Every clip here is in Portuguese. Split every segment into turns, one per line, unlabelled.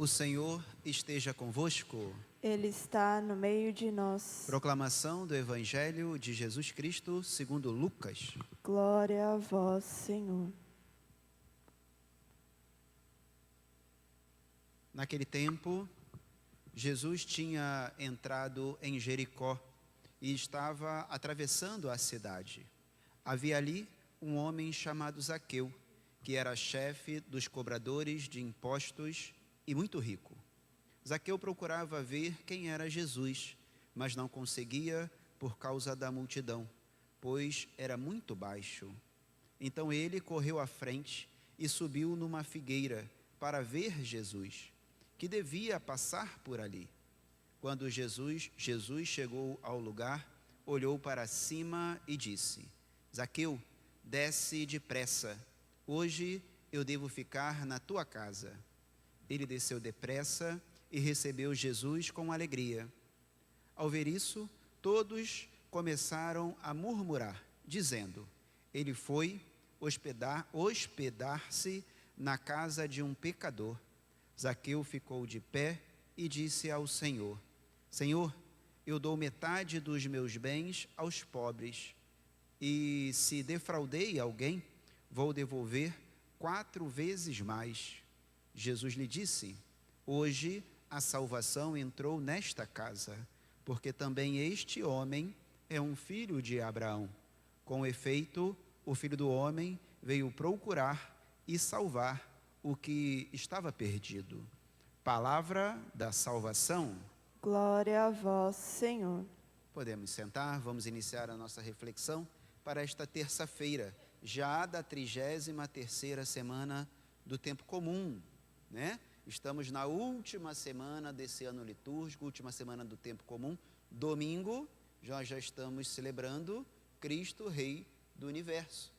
O Senhor esteja convosco.
Ele está no meio de nós.
Proclamação do Evangelho de Jesus Cristo segundo Lucas.
Glória a vós, Senhor.
Naquele tempo, Jesus tinha entrado em Jericó e estava atravessando a cidade. Havia ali um homem chamado Zaqueu, que era chefe dos cobradores de impostos e muito rico. Zaqueu procurava ver quem era Jesus, mas não conseguia por causa da multidão, pois era muito baixo. Então ele correu à frente e subiu numa figueira para ver Jesus, que devia passar por ali. Quando Jesus chegou ao lugar, olhou para cima e disse: Zaqueu, desce depressa, hoje eu devo ficar na tua casa. Ele desceu depressa e recebeu Jesus com alegria. Ao ver isso, todos começaram a murmurar, dizendo: ele foi hospedar-se na casa de um pecador. Zaqueu ficou de pé e disse ao Senhor: Senhor, eu dou metade dos meus bens aos pobres, e se defraudei alguém, vou devolver 4 vezes mais. Jesus lhe disse: hoje a salvação entrou nesta casa, porque também este homem é um filho de Abraão. Com efeito, o Filho do Homem veio procurar e salvar o que estava perdido. Palavra da salvação.
Glória a vós, Senhor.
Podemos sentar, vamos iniciar a nossa reflexão para esta terça-feira, já da 33ª semana do tempo comum, né? Estamos na última semana desse ano litúrgico, última semana do tempo comum. Domingo, nós já estamos celebrando Cristo, Rei do Universo.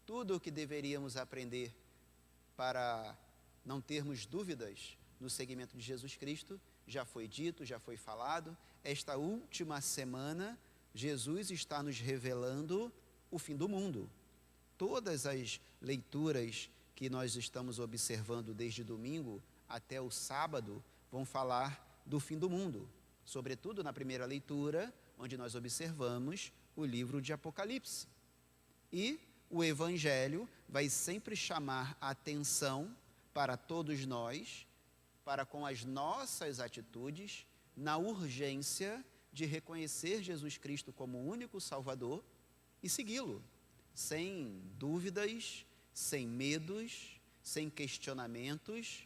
Tudo o que deveríamos aprender para não termos dúvidas no seguimento de Jesus Cristo já foi dito, já foi falado. Esta última semana, Jesus está nos revelando o fim do mundo. Todas as leituras que nós estamos observando desde domingo até o sábado vão falar do fim do mundo. Sobretudo na primeira leitura, onde nós observamos o livro de Apocalipse. E o Evangelho vai sempre chamar a atenção para todos nós, para com as nossas atitudes, na urgência de reconhecer Jesus Cristo como o único Salvador e segui-lo, sem dúvidas, sem medos, sem questionamentos.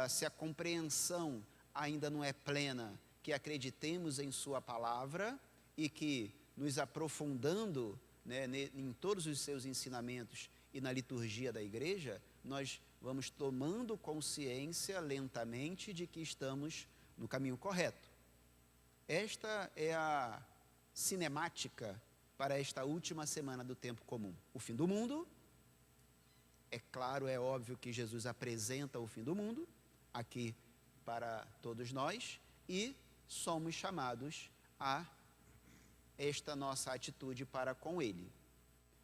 Se a compreensão ainda não é plena, que acreditemos em sua palavra e que, nos aprofundando, né, em todos os seus ensinamentos e na liturgia da igreja, nós vamos tomando consciência lentamente de que estamos no caminho correto. Esta é a cinemática para esta última semana do tempo comum. O fim do mundo. É claro, é óbvio que Jesus apresenta o fim do mundo aqui para todos nós e somos chamados a esta nossa atitude para com Ele.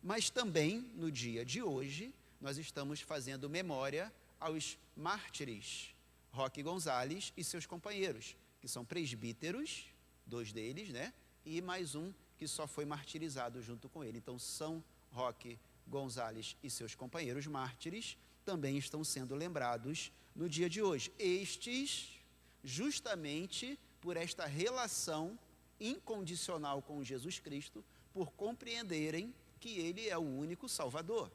Mas também, no dia de hoje, nós estamos fazendo memória aos mártires, Roque Gonzales e seus companheiros, que são presbíteros, 2 deles, né? E mais um que só foi martirizado junto com ele. Então, São Roque Gonzales e seus companheiros mártires também estão sendo lembrados no dia de hoje. Estes, justamente por esta relação incondicional com Jesus Cristo, por compreenderem que Ele é o único Salvador.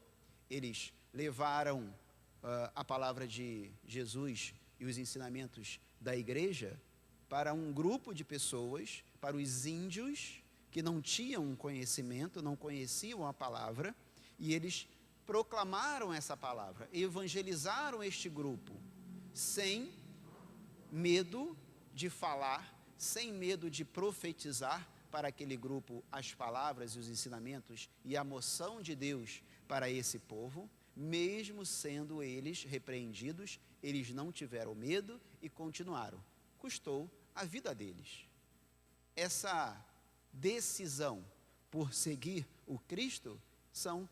Eles levaram a palavra de Jesus e os ensinamentos da igreja para um grupo de pessoas, para os índios que não tinham conhecimento, não conheciam a palavra, e eles proclamaram essa palavra, evangelizaram este grupo, sem medo de falar, sem medo de profetizar para aquele grupo as palavras e os ensinamentos e a moção de Deus para esse povo. Mesmo sendo eles repreendidos, eles não tiveram medo e continuaram. Custou a vida deles. Essa decisão por seguir o Cristo são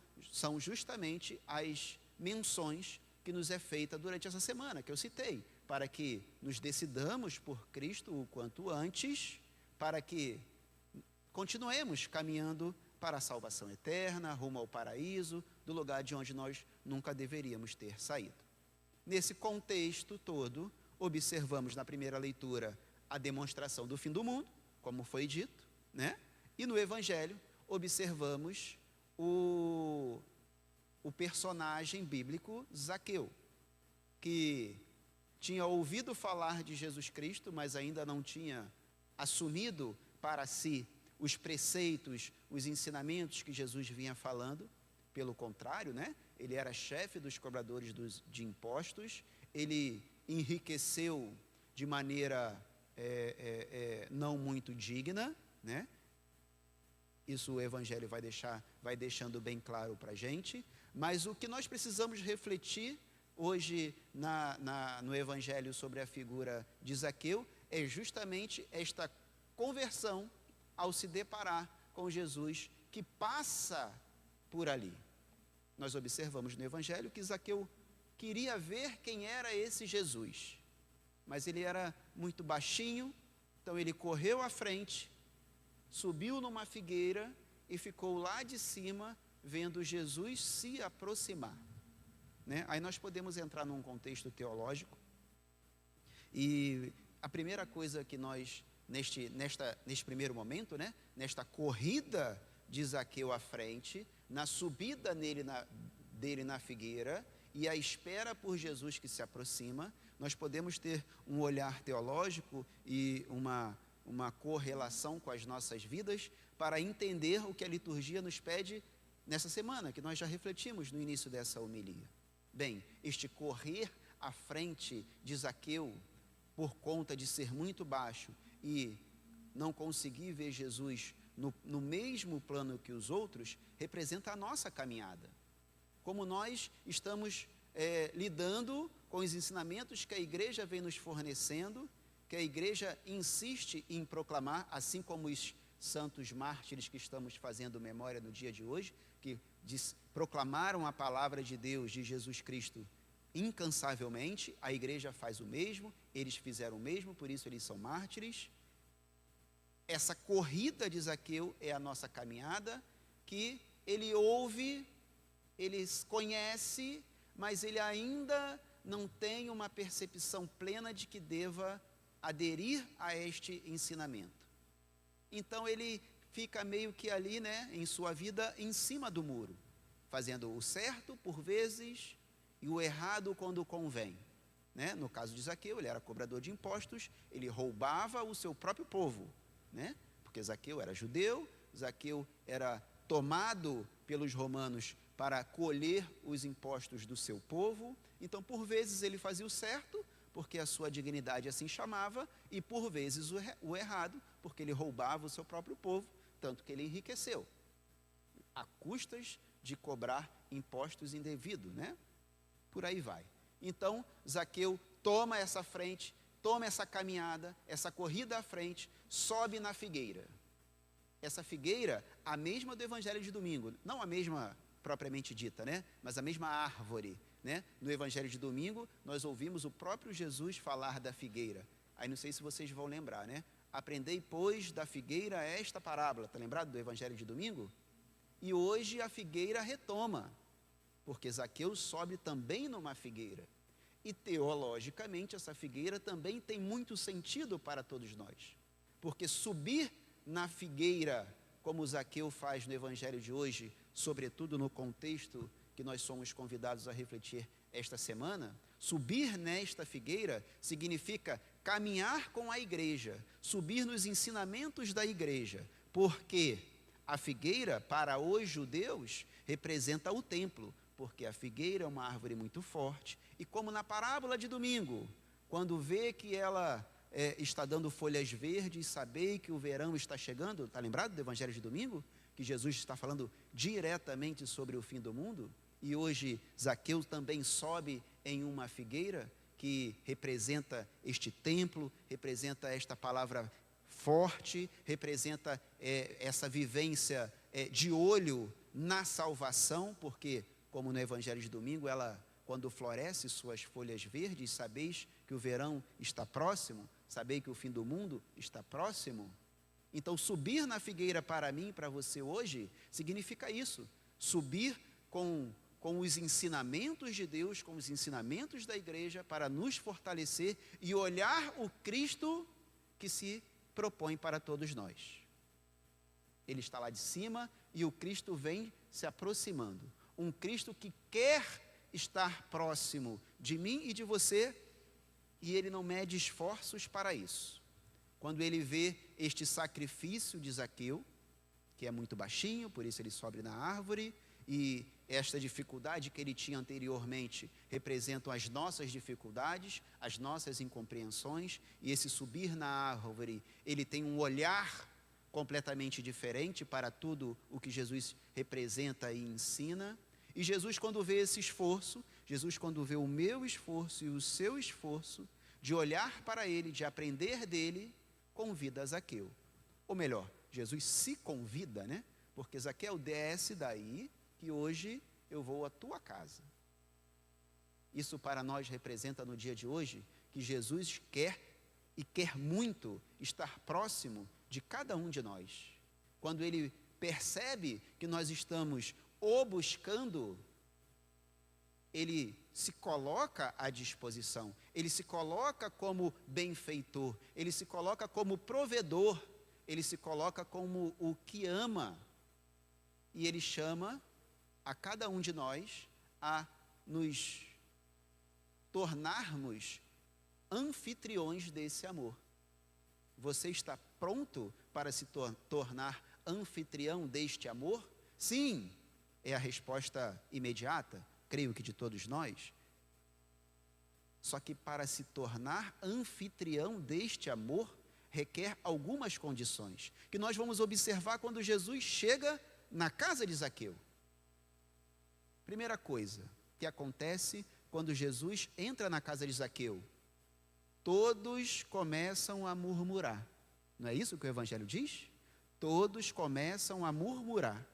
justamente as menções que nos é feita durante essa semana, que eu citei. para que nos decidamos por Cristo o quanto antes, para que continuemos caminhando para a salvação eterna, rumo ao paraíso, do lugar de onde nós nunca deveríamos ter saído. Nesse contexto todo, observamos na primeira leitura a demonstração do fim do mundo, como foi dito, né? E no Evangelho observamos o personagem bíblico Zaqueu, que tinha ouvido falar de Jesus Cristo, mas ainda não tinha assumido para si os preceitos, os ensinamentos que Jesus vinha falando. Pelo contrário, né? Ele era chefe dos cobradores de impostos, ele enriqueceu de maneira não muito digna, né? Isso o Evangelho vai deixando bem claro para a gente. Mas o que nós precisamos refletir hoje no Evangelho sobre a figura de Zaqueu é justamente esta conversão ao se deparar com Jesus que passa por ali. Nós observamos no Evangelho que Zaqueu queria ver quem era esse Jesus, mas ele era muito baixinho, então ele correu à frente, subiu numa figueira e ficou lá de cima vendo Jesus se aproximar, né? Aí nós podemos entrar num contexto teológico, e a primeira coisa que nós, neste primeiro momento, né, nesta corrida de Zaqueu à frente, na subida dele na figueira e a espera por Jesus que se aproxima, nós podemos ter um olhar teológico e uma correlação com as nossas vidas para entender o que a liturgia nos pede nessa semana, que nós já refletimos no início dessa homilia. Bem, este correr à frente de Zaqueu, por conta de ser muito baixo e não conseguir ver Jesus no mesmo plano que os outros, representa a nossa caminhada. Como nós estamos lidando com os ensinamentos que a igreja vem nos fornecendo, que a igreja insiste em proclamar, assim como os santos mártires que estamos fazendo memória no dia de hoje, que proclamaram a palavra de Deus, de Jesus Cristo, incansavelmente. A igreja faz o mesmo, eles fizeram o mesmo, por isso eles são mártires. Essa corrida de Zaqueu é a nossa caminhada, que ele ouve, ele conhece, mas ele ainda não tem uma percepção plena de que deva aderir a este ensinamento. Então ele fica meio que ali, né, em sua vida, em cima do muro, fazendo o certo por vezes e o errado quando convém, né? No caso de Zaqueu, ele era cobrador de impostos, ele roubava o seu próprio povo, né? Porque Zaqueu era judeu, Zaqueu era tomado pelos romanos para colher os impostos do seu povo. Então, por vezes ele fazia o certo, porque a sua dignidade assim chamava, e por vezes o errado, porque ele roubava o seu próprio povo, tanto que ele enriqueceu, a custas de cobrar impostos indevidos, né? Por aí vai. Então, Zaqueu toma essa frente, toma essa caminhada, essa corrida à frente, sobe na figueira. Essa figueira, a mesma do Evangelho de domingo, não a mesma propriamente dita, né? Mas a mesma árvore, né? No Evangelho de domingo, nós ouvimos o próprio Jesus falar da figueira. Aí não sei se vocês vão lembrar, né? Aprendei, pois, da figueira esta parábola. Está lembrado do Evangelho de domingo? E hoje a figueira retoma, porque Zaqueu sobe também numa figueira. E teologicamente essa figueira também tem muito sentido para todos nós. Porque subir na figueira, como Zaqueu faz no Evangelho de hoje, sobretudo no contexto que nós somos convidados a refletir esta semana, subir nesta figueira significa caminhar com a igreja, subir nos ensinamentos da igreja, porque a figueira, para os judeus, representa o templo, porque a figueira é uma árvore muito forte, e como na parábola de domingo, quando vê que ela está dando folhas verdes, sabei que o verão está chegando, está lembrado do Evangelho de domingo? Que Jesus está falando diretamente sobre o fim do mundo, e hoje Zaqueu também sobe em uma figueira, que representa este templo, representa esta palavra forte, representa essa vivência de olho na salvação, porque, como no Evangelho de domingo, ela, quando floresce suas folhas verdes, sabeis que o verão está próximo? Sabei que o fim do mundo está próximo? Então, subir na figueira para mim e para você hoje, significa isso. Subir com os ensinamentos de Deus, com os ensinamentos da igreja, para nos fortalecer e olhar o Cristo que se propõe para todos nós. Ele está lá de cima e o Cristo vem se aproximando. Um Cristo que quer estar próximo de mim e de você, e ele não mede esforços para isso. Quando ele vê este sacrifício de Zaqueu, que é muito baixinho, por isso ele sobe na árvore, e esta dificuldade que ele tinha anteriormente representam as nossas dificuldades, as nossas incompreensões, e esse subir na árvore, ele tem um olhar completamente diferente para tudo o que Jesus representa e ensina. E Jesus, quando vê esse esforço, Jesus, quando vê o meu esforço e o seu esforço, de olhar para ele, de aprender dele, convida Zaqueu. Ou melhor, Jesus se convida, né? Porque Zaqueu, desce daí, que hoje eu vou à tua casa. Isso para nós representa no dia de hoje, que Jesus quer e quer muito estar próximo de cada um de nós. Quando ele percebe que nós estamos o buscando, ele se coloca à disposição, ele se coloca como benfeitor, ele se coloca como provedor, ele se coloca como o que ama, e ele chama a cada um de nós a nos tornarmos anfitriões desse amor. Você está pronto para se tornar anfitrião deste amor? Sim, é a resposta imediata, creio que de todos nós. Só que para se tornar anfitrião deste amor, requer algumas condições, que nós vamos observar quando Jesus chega na casa de Zaqueu. Primeira coisa que acontece quando Jesus entra na casa de Zaqueu, todos começam a murmurar. Não é isso que o Evangelho diz? Todos começam a murmurar.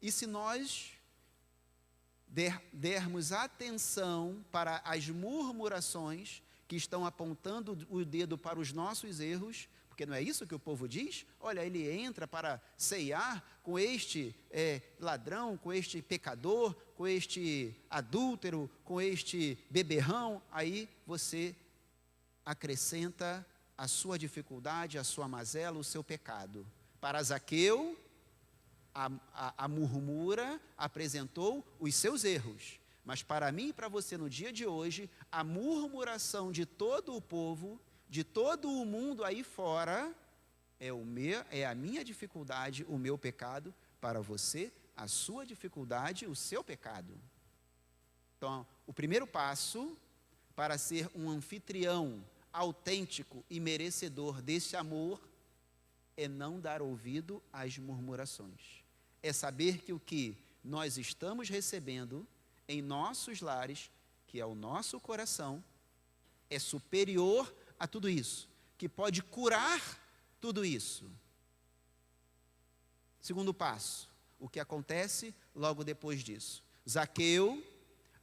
E se nós dermos atenção para as murmurações que estão apontando o dedo para os nossos erros, porque não é isso que o povo diz? Olha, ele entra para ceiar com este ladrão, com este pecador, com este adúltero, com este beberrão. Aí você acrescenta a sua dificuldade, a sua mazela, o seu pecado. Para Zaqueu, a murmura apresentou os seus erros. Mas para mim e para você no dia de hoje, a murmuração de todo o povo, de todo o mundo aí fora, é a minha dificuldade, o meu pecado. Para você, a sua dificuldade, o seu pecado. Então, o primeiro passo para ser um anfitrião autêntico e merecedor desse amor é não dar ouvido às murmurações. É saber que o que nós estamos recebendo em nossos lares, que é o nosso coração, é superior a tudo isso, que pode curar tudo isso. Segundo passo, o que acontece logo depois disso? Zaqueu,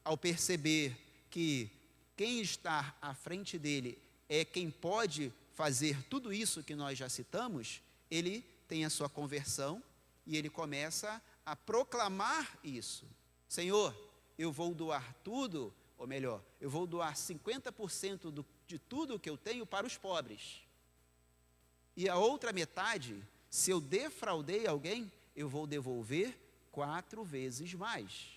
ao perceber que quem está à frente dele é quem pode fazer tudo isso que nós já citamos, ele tem a sua conversão e ele começa a proclamar isso. Senhor, eu vou doar tudo, ou melhor, eu vou doar 50% de tudo que eu tenho para os pobres. E a outra metade, se eu defraudei alguém, eu vou devolver 4 vezes mais.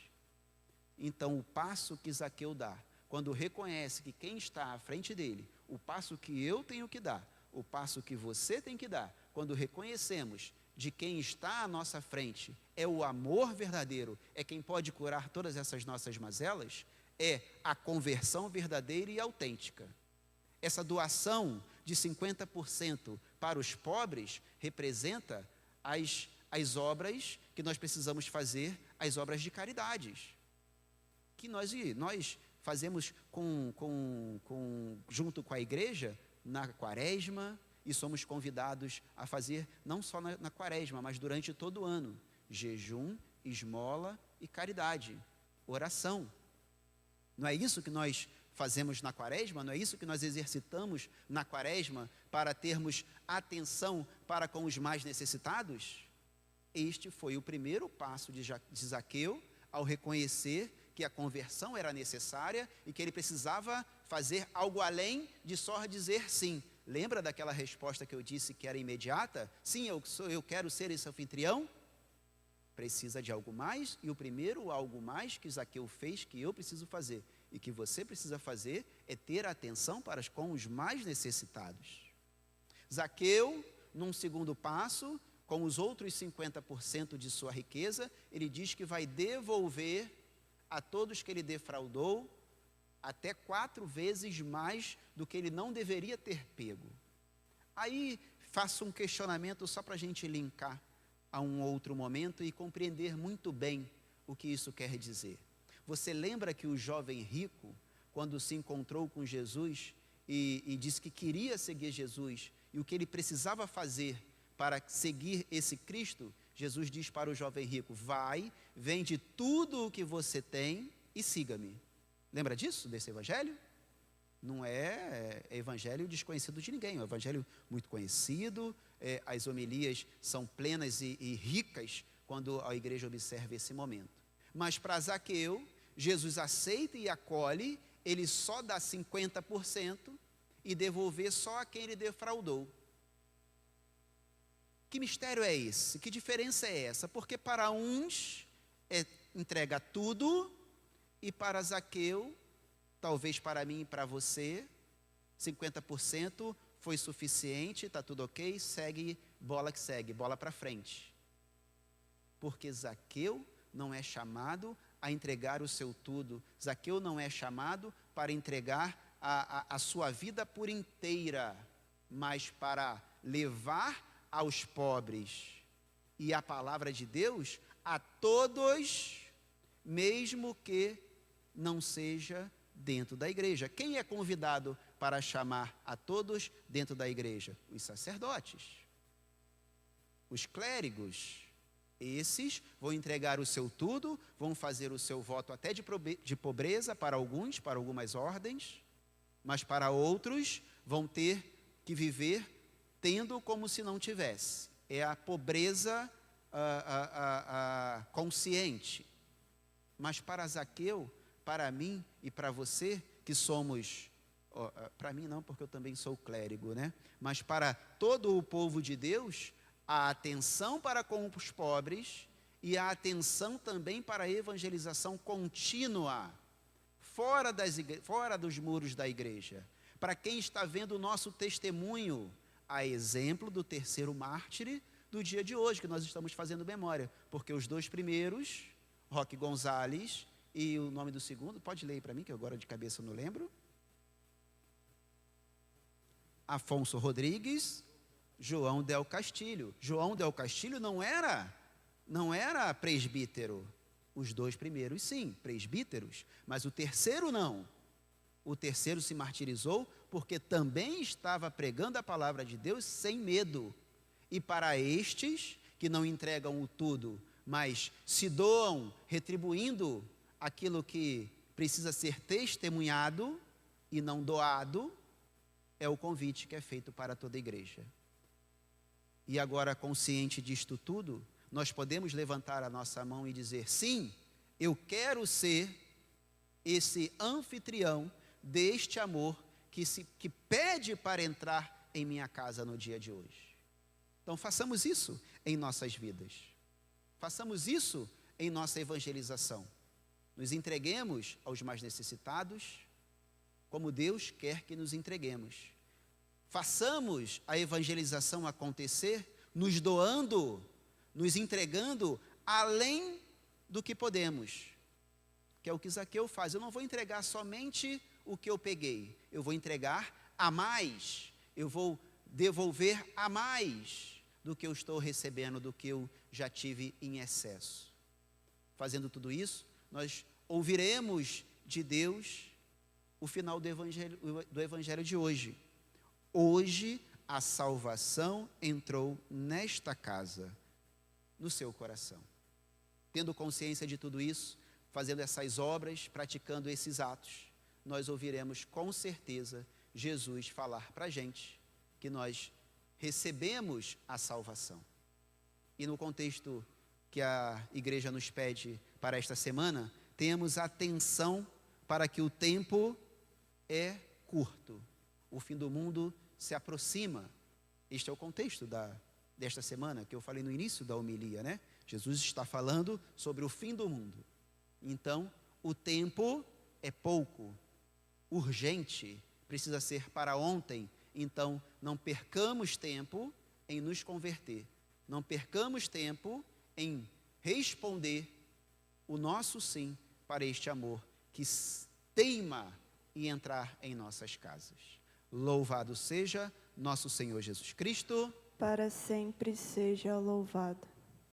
Então, o passo que Zaqueu dá, quando reconhece que quem está à frente dele, o passo que eu tenho que dar, o passo que você tem que dar, quando reconhecemos de quem está à nossa frente, é o amor verdadeiro, é quem pode curar todas essas nossas mazelas, é a conversão verdadeira e autêntica. Essa doação de 50% para os pobres representa as obras que nós precisamos fazer, as obras de caridades, que nós fazemos junto com a igreja na quaresma, e somos convidados a fazer não só na quaresma, mas durante todo o ano, jejum, esmola e caridade, oração. Não é isso que nós fazemos na quaresma, não é isso que nós exercitamos na quaresma para termos atenção para com os mais necessitados? Este foi o primeiro passo de Zaqueu ao reconhecer que a conversão era necessária e que ele precisava fazer algo além de só dizer sim. Lembra daquela resposta que eu disse que era imediata? Sim, eu quero ser esse anfitrião. Precisa de algo mais, e o primeiro algo mais que Zaqueu fez, que eu preciso fazer e que você precisa fazer, é ter atenção para com os mais necessitados. Zaqueu, num segundo passo, com os outros 50% de sua riqueza, ele diz que vai devolver a todos que ele defraudou até 4 vezes mais do que ele não deveria ter pego. Aí faço um questionamento só para a gente linkar a um outro momento e compreender muito bem o que isso quer dizer. Você lembra que o jovem rico, quando se encontrou com Jesus e disse que queria seguir Jesus, e o que ele precisava fazer para seguir esse Cristo, Jesus diz para o jovem rico: vai, vende tudo o que você tem e siga-me. Lembra disso, desse evangelho? Não é evangelho desconhecido de ninguém, é um evangelho muito conhecido, as homilias são plenas e ricas quando a igreja observa esse momento. Mas para Zaqueu, Jesus aceita e acolhe, ele só dá 50% e devolver só a quem ele defraudou. Que mistério é esse? Que diferença é essa? Porque para uns entrega tudo, e para Zaqueu, talvez para mim e para você, 50% foi suficiente, está tudo ok, segue, bola para frente. Porque Zaqueu não é chamado a entregar o seu tudo, Zaqueu não é chamado para entregar a sua vida por inteira, mas para levar aos pobres e a palavra de Deus a todos, mesmo que não seja dentro da igreja. Quem é convidado para chamar a todos dentro da igreja? Os sacerdotes, os clérigos. Esses vão entregar o seu tudo, vão fazer o seu voto até de pobreza para alguns, para algumas ordens, mas para outros vão ter que viver tendo como se não tivesse. É a pobreza consciente. Mas para Zaqueu, para mim e para você, que somos, para mim não, porque eu também sou clérigo, né? Mas para todo o povo de Deus, a atenção para com os pobres e a atenção também para a evangelização contínua, fora dos muros da igreja. Para quem está vendo o nosso testemunho, a exemplo do terceiro mártir do dia de hoje, que nós estamos fazendo memória, porque os 2 primeiros, Roque Gonzalez, e o nome do segundo, pode ler para mim, que agora de cabeça eu não lembro. Afonso Rodrigues, João del Castilho. João del Castilho não era presbítero. Os 2 primeiros, sim, presbíteros, mas o terceiro não. O terceiro se martirizou porque também estava pregando a palavra de Deus sem medo. E para estes que não entregam o tudo, mas se doam, retribuindo aquilo que precisa ser testemunhado e não doado, é o convite que é feito para toda a igreja. E agora, consciente disto tudo, nós podemos levantar a nossa mão e dizer: sim, eu quero ser esse anfitrião deste amor que pede para entrar em minha casa no dia de hoje. Então façamos isso em nossas vidas. Façamos isso em nossa evangelização. Nos entreguemos aos mais necessitados, como Deus quer que nos entreguemos. Façamos a evangelização acontecer, nos doando, nos entregando além do que podemos, que é o que Zaqueu faz. Eu não vou entregar somente o que eu peguei, eu vou entregar a mais, eu vou devolver a mais do que eu estou recebendo, do que eu já tive em excesso. Fazendo tudo isso, nós ouviremos de Deus o final do evangelho de hoje. Hoje a salvação entrou nesta casa, no seu coração. Tendo consciência de tudo isso, fazendo essas obras, praticando esses atos, nós ouviremos com certeza Jesus falar para a gente que nós recebemos a salvação. E no contexto que a igreja nos pede para esta semana, temos atenção para que o tempo é curto. O fim do mundo se aproxima. Este é o contexto desta semana que eu falei no início da homilia, né? Jesus está falando sobre o fim do mundo. Então, o tempo é pouco, urgente, precisa ser para ontem. Então, não percamos tempo em nos converter. Não percamos tempo em responder o nosso sim para este amor que teima em entrar em nossas casas. Louvado seja nosso Senhor Jesus Cristo.
Para sempre seja louvado.